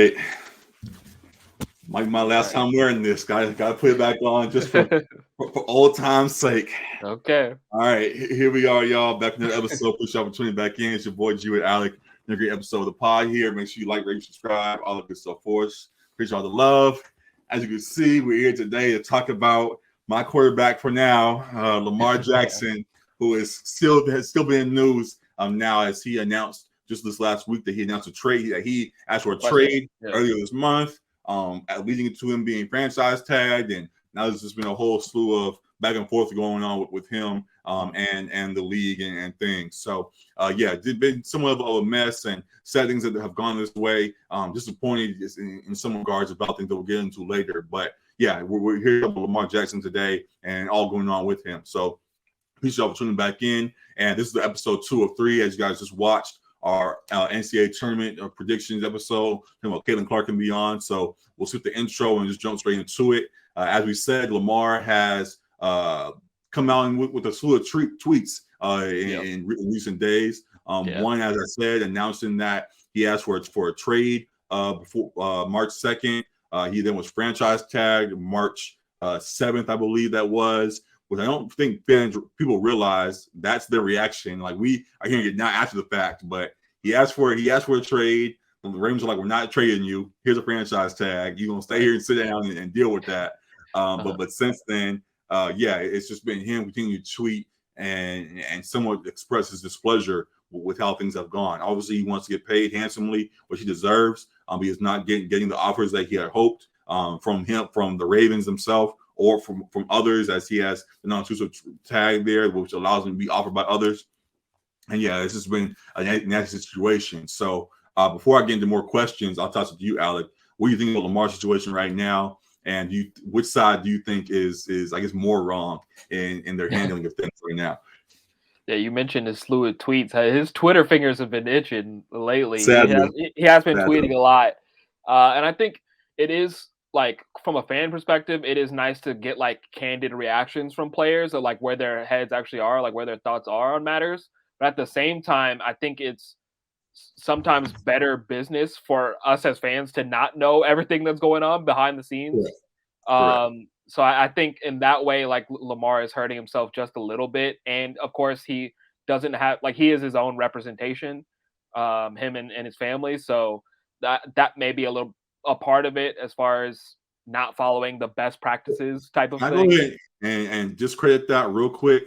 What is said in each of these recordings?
right. Might be my last time wearing this. Gotta put it back on just for old time's sake. Okay. All right, here we are, y'all. Back in another episode. Push opportunity back in. It's your boy G with Alec. A great episode of the pod here. Make sure you like, rate, subscribe, all the good stuff for us. Appreciate all the love. As you can see, we're here today to talk about my quarterback for now, Lamar Jackson, who has still been in news now as he announced just this last week that he announced a trade. That he asked for a trade earlier this month, leading to him being franchise tagged, and now there's just been a whole slew of back and forth going on with him and the league and things. So it's been somewhat of a mess and sad things that have gone this way. Disappointed in some regards about things that we'll get into later. But yeah, we're here with Lamar Jackson today and all going on with him. So appreciate y'all for tuning back in. And this is the episode 2 of 3, as you guys just watched our NCAA tournament predictions episode. Caitlin Clark can be on. So we'll skip the intro and just jump straight into it. As we said, Lamar has come out with a slew of tweets in recent days. One, as I said, announcing that he asked for a trade before March 2nd. He then was franchise tagged March 7th, I believe that was. Which I don't think people realize that's their reaction. Like, we are hearing it now after the fact, but he asked for a trade. The Ravens are like, we're not trading you. Here's a franchise tag. You're gonna stay here and sit down and deal with that. But since then, it's just been him continuing to tweet and somewhat express his displeasure with how things have gone. Obviously, he wants to get paid handsomely, which he deserves. He is not getting the offers that he had hoped from the Ravens themselves, or from others, as he has the non-exclusive tag there, which allows him to be offered by others. And this has been a nasty situation. So before I get into more questions, I'll toss it to you, Alec. What do you think about Lamar's situation right now? And which side do you think is I guess more wrong in their handling of things right now? Yeah, you mentioned his slew of tweets. His Twitter fingers have been itching lately. Sadly. He has been tweeting a lot. And I think it is, like, from a fan perspective, it is nice to get like candid reactions from players, or like where their heads actually are, like where their thoughts are on matters. But at the same time, I think it's sometimes better business for us as fans to not know everything that's going on behind the scenes. Correct. So I think in that way, like, Lamar is hurting himself just a little bit. And of course, he doesn't have, like, he is his own representation, him and his family. So that may be a part of it, as far as not following the best practices type of thing. Go ahead and just credit that real quick.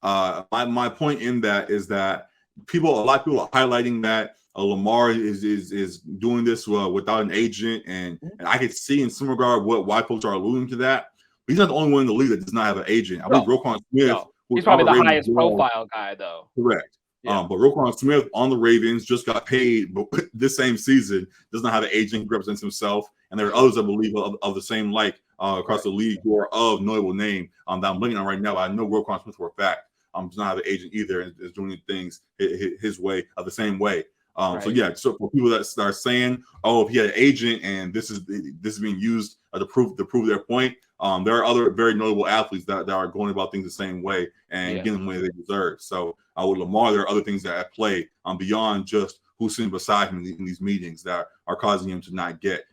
My point in that is that a lot of people are highlighting that Lamar is doing this without an agent, and I could see in some regard why folks are alluding to that. But he's not the only one in the league that does not have an agent. I believe Roquan Smith. He's probably the highest profile guy, though. Correct. Yeah. But Roquan Smith on the Ravens just got paid, but this same season does not have an agent who represents himself. And there are others, I believe, of the same across the league who are of notable name that I'm blinking on right now. I know Roquan Smith for a fact does not have an agent either, and is doing things his way, the same way. So for people that are saying, if he had an agent and this is being used to prove their point, there are other very notable athletes that are going about things the same way and getting the money they deserve. So with Lamar, there are other things that at play beyond just who's sitting beside him in these meetings that are causing him to not get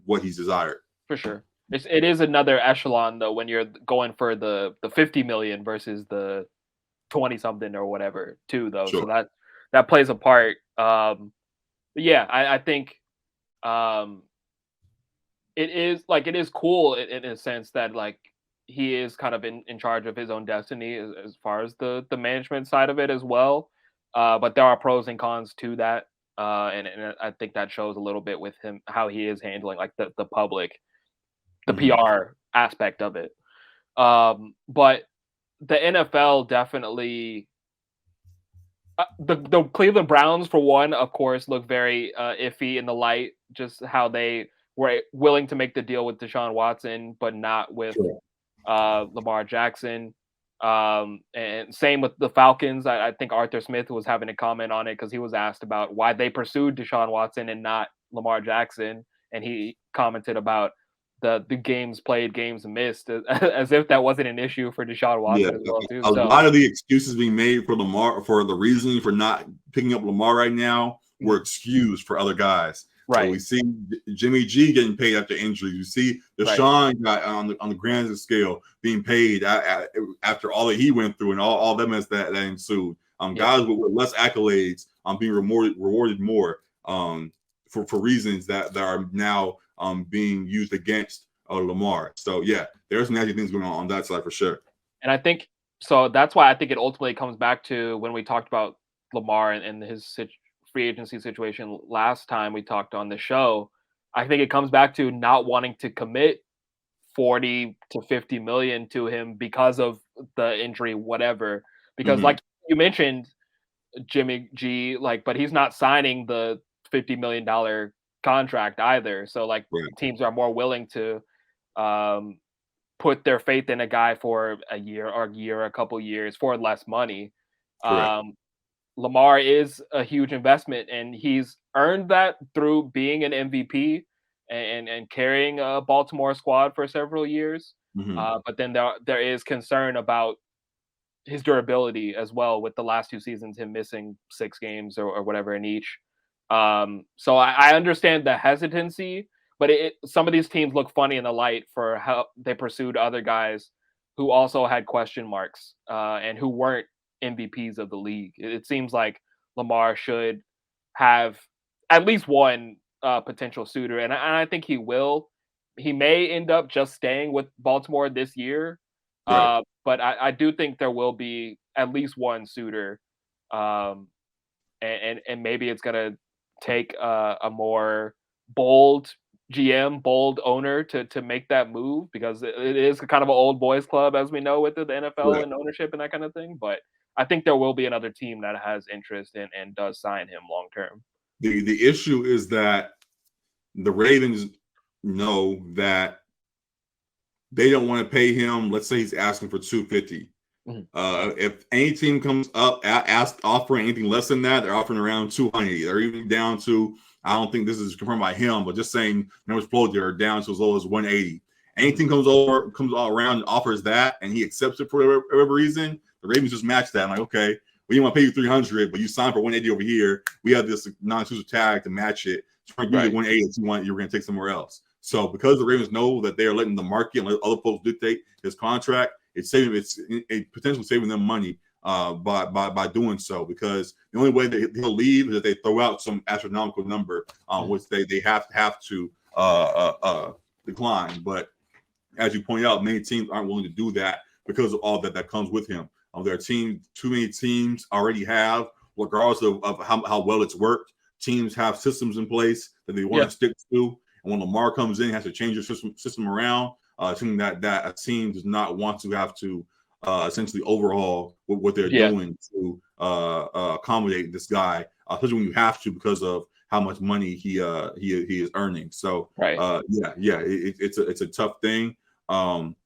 what he's desired. For sure. It is another echelon, though, when you're going for the 50 million versus the 20 something or whatever too, though. Sure. So that plays a part. I think it is cool in a sense that, like, he is kind of in charge of his own destiny as far as the management side of it as well. But there are pros and cons to that. And I think that shows a little bit with him, how he is handling, like, the public, the PR aspect of it. But the NFL definitely, the Cleveland Browns, for one, of course, look very iffy in the light, just how they were willing to make the deal with Deshaun Watson, but not with Lamar Jackson. And same with the Falcons. I think Arthur Smith was having a comment on it because he was asked about why they pursued Deshaun Watson and not Lamar Jackson. And he commented about the games played, games missed, as if that wasn't an issue for Deshaun Watson as well, too. A lot of the excuses being made for Lamar, for the reasoning for not picking up Lamar right now, were excused for other guys. But we see Jimmy G getting paid after injuries. You see Deshaun got on the grand scale being paid after all that he went through and all that mess that ensued. Guys with less accolades being rewarded more for reasons that are now being used against Lamar. So yeah, there's nasty things going on that side for sure. And I think so. That's why I think it ultimately comes back to when we talked about Lamar and his free agency situation last time we talked on the show. I think it comes back to not wanting to commit 40 to 50 million to him because of the injury, whatever. Because like you mentioned, Jimmy G, but he's not signing the $50 million contract either. So teams are more willing to put their faith in a guy for a couple years for less money. Lamar is a huge investment, and he's earned that through being an MVP and carrying a Baltimore squad for several years. But then there is concern about his durability as well, with the last 2 seasons, him missing 6 games or whatever in each. So I understand the hesitancy, but some of these teams look funny in the light for how they pursued other guys who also had question marks and who weren't MVPs of the league. It seems like Lamar should have at least one potential suitor, and I think he will. He may end up just staying with Baltimore this year, but I do think there will be at least one suitor, and maybe it's gonna take a more bold GM, bold owner to make that move, because it is kind of an old boys club, as we know, with the NFL and ownership and that kind of thing. But I think there will be another team that has interest and does sign him long term. The issue is that the Ravens know that they don't want to pay him. Let's say he's asking for $250. If any team comes up offering anything less than that, they're offering around $200. They're even down to, I don't think this is confirmed by him, but just saying numbers floated, they're down to as low as $180. Anything comes all around and offers that, and he accepts it for whatever reason, the Ravens just match that. I'm like, okay, we didn't want to pay you $300, but you signed for $180 over here. We have this non-exclusive tag to match it. So we're going to give you $180 that you want, you're going to take somewhere else. So because the Ravens know that they are letting the market and let other folks dictate his contract, it's potentially saving them money by doing so, because the only way that he'll leave is if they throw out some astronomical number, which they have to decline. But as you point out, many teams aren't willing to do that because of all that comes with him. There are too many teams already have, regardless of how well it's worked. Teams have systems in place that they want to stick to, and when Lamar comes in, he has to change your system around. Something that a team does not want to have to essentially overhaul what they're doing to accommodate this guy, especially when you have to, because of how much money he is earning. So it's a tough thing. And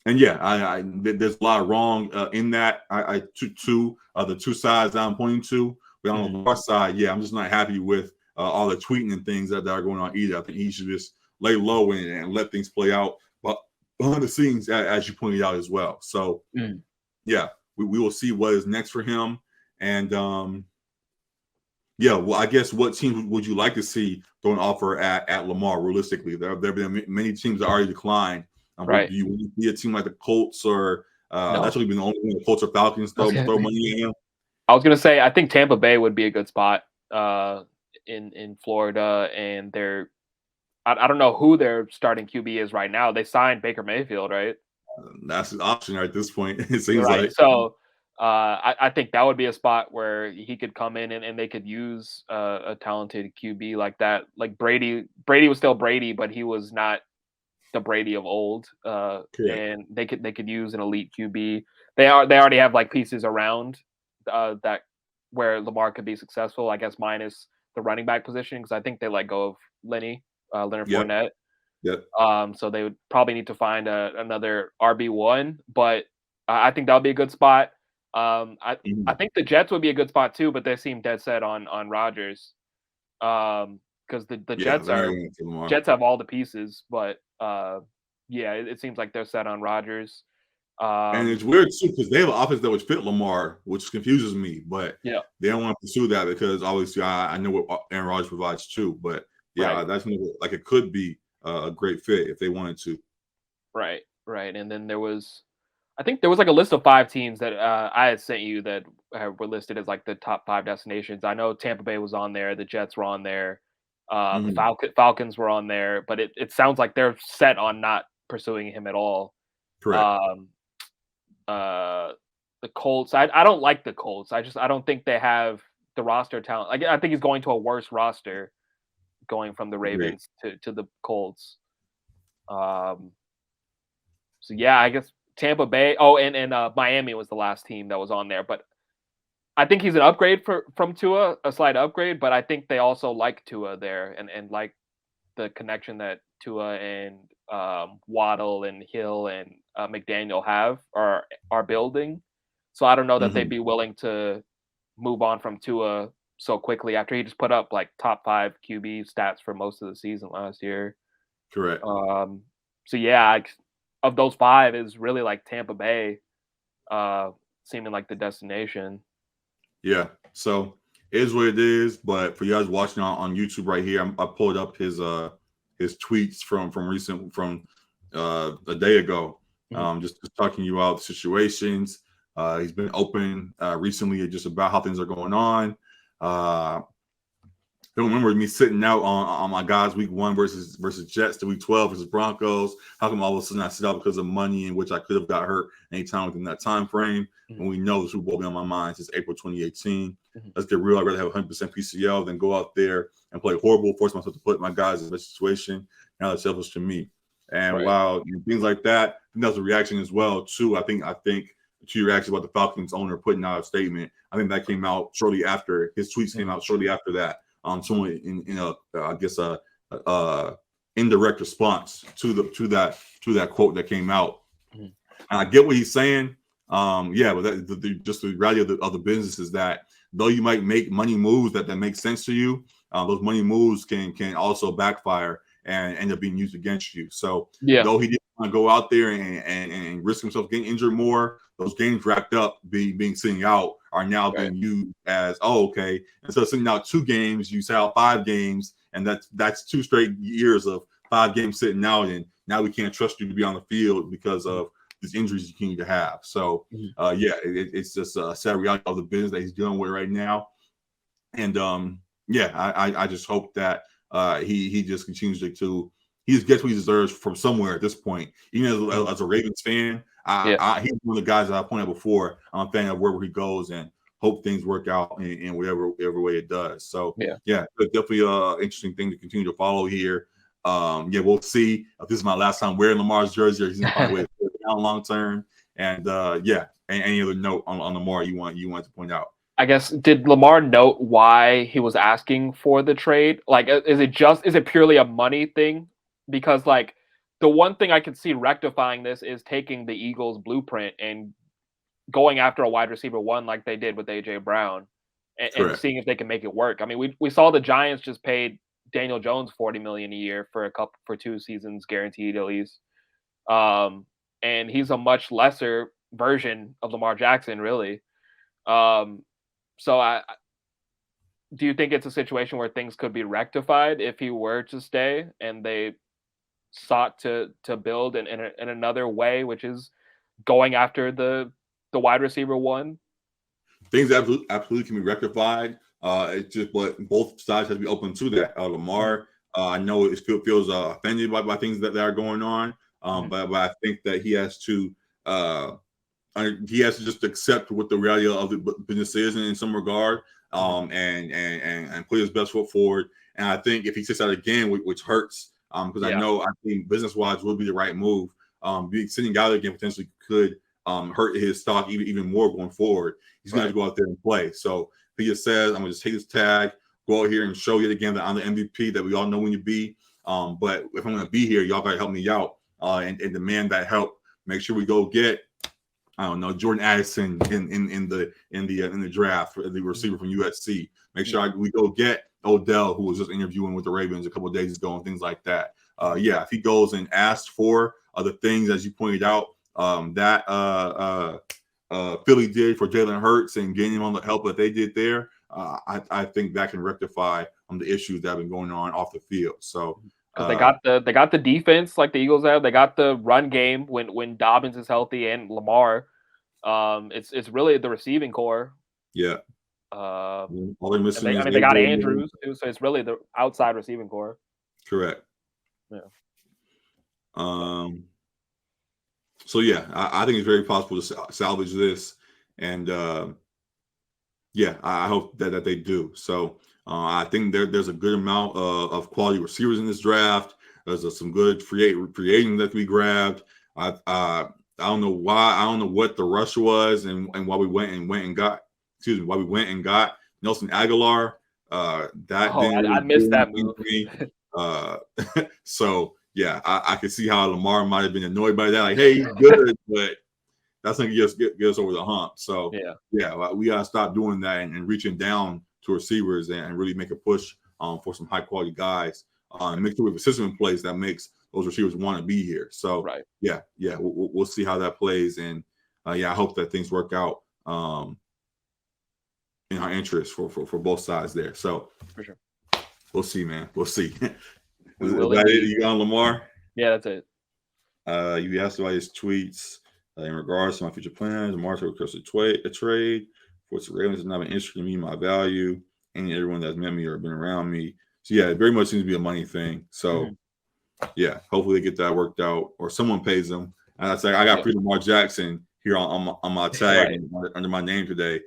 there's a lot of wrong in that. The two sides that I'm pointing to, but on the Lamar side, I'm just not happy with all the tweeting and things that are going on either. I think he should just lay low and let things play out, but behind the scenes, as you pointed out as well. So we will see what is next for him. And well, I guess what team would you like to see throw an offer at Lamar realistically? There have been many teams that already declined. Do you want to see a team like the Colts or that's really been the only one, the Colts or Falcons throw money at him? I was going to say, I think Tampa Bay would be a good spot in Florida, and I don't know who their starting QB is right now. They signed Baker Mayfield, right? That's an option at this point. It seems like. So I think that would be a spot where he could come in and they could use a talented QB like that. Like Brady was still Brady, but he was not the Brady of old. And they could use an elite QB. They already have like pieces around that where Lamar could be successful, I guess, minus the running back position, because I think they let go of Leonard Fournette. So they would probably need to find another RB1, but I think that would be a good spot. I think the Jets would be a good spot too, but they seem dead set on Rodgers, because the Jets have all the pieces, but it seems like they're set on Rodgers. And it's weird too, because they have an offense that would fit Lamar, which confuses me. But they don't want to pursue that because obviously I know what Aaron Rodgers provides too. But yeah, that's like it could be a great fit if they wanted to. Right, right. And then I think there was like a list of 5 teams that I had sent you that were listed as like the top 5 destinations. I know Tampa Bay was on there, the Jets were on there, the Mhm. Falcons were on there, but it sounds like they're set on not pursuing him at all. Correct. Um, uh, the Colts, I don't like the Colts. I don't think they have the roster talent. Like I think he's going to a worse roster going from the Great. Ravens to the Colts. Um, so yeah, I guess Tampa Bay. Oh, and Miami was the last team that was on there. But I think he's an upgrade from Tua, a slight upgrade. But I think they also like Tua there and like the connection that Tua and Waddle and Hill and McDaniel are building. So I don't know that they'd Mhm. be willing to move on from Tua so quickly after he just put up like top 5 QB stats for most of the season last year. Correct. Um, so yeah, of those 5 is really like Tampa Bay, uh, seeming like the destination. Yeah. So it is what it is. But for you guys watching on YouTube right here, I pulled up his tweets from recent from a day ago. Mhm. Just talking you out situations. He's been open recently just about how things are going on. Don't remember me sitting out on my guys week 1 versus Jets to week 12 versus Broncos. How come all of a sudden I sit out because of money in which I could have got hurt anytime within that time frame? Mhm. When we know the Super Bowl will be on my mind since April 2018. Mhm. Let's get real. I'd rather have 100% PCL than go out there and play horrible, force myself to put my guys in a situation. Now that's selfish to me. And Right. while things like that, that was a reaction as well too. I think to your reaction about the Falcons owner putting out a statement, I think that came out shortly after his tweets came Mhm. out shortly after that. Someone in a I guess a indirect response to that quote that came out. Mhm. And I get what he's saying. Yeah, but just the reality of the business is that though you might make money moves that make sense to you, those money moves can also backfire and end up being used against you. So Yeah. though he didn't want to go out there and risk himself getting injured more, those games racked up being sitting out are now Right. being used as, oh, okay, instead of sitting out 2 games, you sat out 5 games, and that's 2 straight years of 5 games sitting out, and now we can't trust you to be on the field because Mhm. of these injuries you continue to have. So Mhm. yeah, it's just a sad reality of the business that he's dealing with right now. And yeah, I just hope that he just continues to he just gets what he deserves from somewhere at this point. Even Mhm. as a Ravens fan, Yeah. he's one of the guys that I pointed out before. I'm a fan of wherever he goes and hope things work out in whatever way it does. So Yeah. yeah, definitely a interesting thing to continue to follow here. Yeah, we'll see if this is my last time wearing Lamar's jersey or he's gonna find a way to put it down long term. And yeah, any other note on Lamar you want to point out? I guess did Lamar note why he was asking for the trade? Like, is it purely a money thing? Because like the one thing I could see rectifying this is taking the Eagles' blueprint and going after a wide receiver 1 like they did with AJ Brown and Correct. seeing if they can make it work. I mean, we saw the Giants just paid Daniel Jones 40 million a year for 2 seasons guaranteed at least. Um, and he's a much lesser version of Lamar Jackson, really. Um, so do you think it's a situation where things could be rectified if he were to stay and they sought to build in another way, which is going after the wide receiver 1? Things absolutely can be rectified. It's just, but both sides have to be open to that. Mhm. Lamar, I know it feels offended by things that are going on, Mhm. but I think that uh, he has to just accept what the reality of the business is in some regard, Mhm. and put his best foot forward. And I think if he sits out again, which hurts, because Yeah. I think business wise would be the right move. Being sitting out again potentially could hurt his stock even more going forward. He's going to Right. have to go out there and play. So if he just says, "I'm going to just take this tag, go out here and show yet again that I'm the MVP that we all know when you be." But if I'm going to be here, y'all got to help me out and demand that help. Make sure we go get I don't know Jordan Addison in the draft for the receiver from USC. Make Mhm. sure we go get Odell, who was just interviewing with the Ravens a couple of days ago, and things like that. Yeah, if he goes and asks for other things, as you pointed out, that Philly did for Jalen Hurts and getting him on the help that they did there, I think that can rectify the issues that have been going on off the field. So because they got the defense like the Eagles have, they got the run game when Dobbins is healthy and Lamar. It's really the receiving core. Yeah. All they're missing they got Andrews too, so it's really the outside receiving core. Correct. Yeah. So yeah, I think it's very possible to salvage this, and I hope that they do. So I think there's a good amount of quality receivers in this draft. There's some good free agents that we grabbed. I don't know why. I don't know what the rush was and why we went and got. Why we went and got Nelson Aguilar. I missed that move. So yeah, I could see how Lamar might have been annoyed by that. Like, hey, he's good, but that's gonna get us over the hump. So yeah, we gotta stop doing that and reaching down to receivers and really make a push for some high quality guys. And make sure we have a system in place that makes those receivers want to be here. So we'll see how that plays, and I hope that things work out in our interest for both sides there. So for sure, we'll see, man. We'll see. Is that it? You got on Lamar? Yeah, that's it. You asked about his tweets in regards to my future plans. Lamar requested a trade. For the Ravens has not been interested in me, my value, and everyone that's met me or been around me. So yeah, it very much seems to be a money thing. So yeah, hopefully they get that worked out, or someone pays them. And I say I got Lamar Jackson here on my tag under my name today.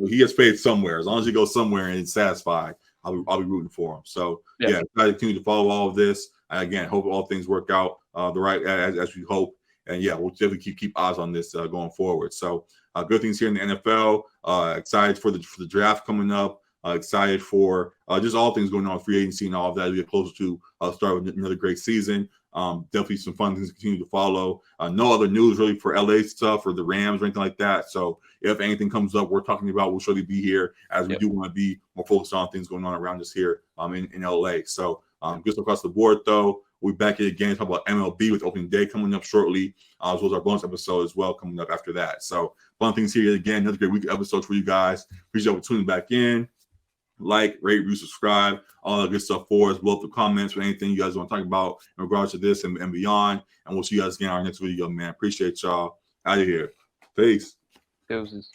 He gets paid somewhere. As long as he goes somewhere and is satisfied, I'll be rooting for him. So try to continue to follow all of this. Again, hope all things work out the right as we hope. And we'll definitely keep eyes on this going forward. So good things here in the NFL. Excited for the draft coming up. Excited for just all things going on with free agency and all of that. We get closer to start with another great season. Definitely some fun things to continue to follow. No other news really for LA stuff or the Rams or anything like that. So if anything comes up we're talking about, we'll surely be here, as we do want to be more focused on things going on around us here in LA. So good stuff across the board though. We'll be back here again, talk about MLB with opening day coming up shortly, as well as our bonus episode as well coming up after that. So fun things here again. Another great week of episodes for you guys. Appreciate you for tuning back in. Like, rate, review, subscribe, all that good stuff for us. Below the comments for anything you guys want to talk about in regards to this and beyond. And we'll see you guys again in our next video, man. Appreciate y'all. Out of here. Peace. Deuces.